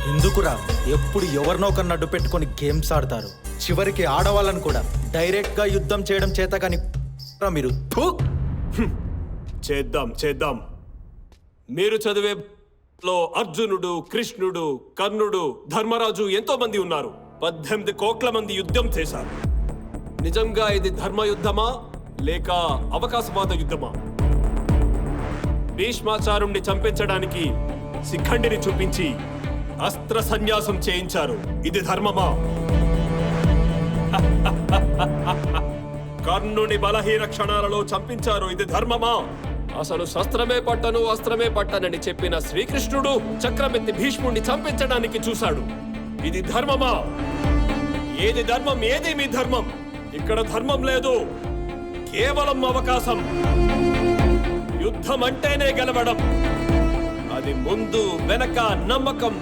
ఎందుకురా ఎప్పుడు ఎవరినో ఒకరిని అడ్డు పెట్టుకొని గేమ్స్ ఆడతారు? చివరికి ఆడవాళ్ళని కూడా డైరెక్ట్గా యుద్ధం చేయడం చేత కానీ మీరు చేద్దాం చేద్దాం. మీరు చదివే లో అర్జునుడు, కృష్ణుడు, కర్ణుడు, ధర్మరాజు ఎంతో మంది ఉన్నారు. 18 కోట్ల మంది యుద్ధం చేశారు. నిజంగా ఇది ధర్మ యుద్ధమా లేక అవకాశవాద యుద్ధమా? భీష్మాచారుణ్ణి చంపించడానికి శిఖండిని చూపించి అస్త్ర సన్యాసం చేయించారు. ఇది ధర్మమా? కర్ణుని బలహీన క్షణాలలో చంపించారు. ఇది ధర్మమా? అసలు శస్త్రమే పట్టను అస్త్రమే పట్టనని చెప్పిన శ్రీకృష్ణుడు చక్రమెత్తి భీష్ముడిని చంపించడానికి చూశాడు. ఇది ధర్మమా? ఏది ధర్మం, ఏది మీ ధర్మం? ఇక్కడ ధర్మం లేదు, కేవలం అవకాశం. యుద్ధం అంటేనే గెలవడం. అది ముందు వెనక నమ్మకం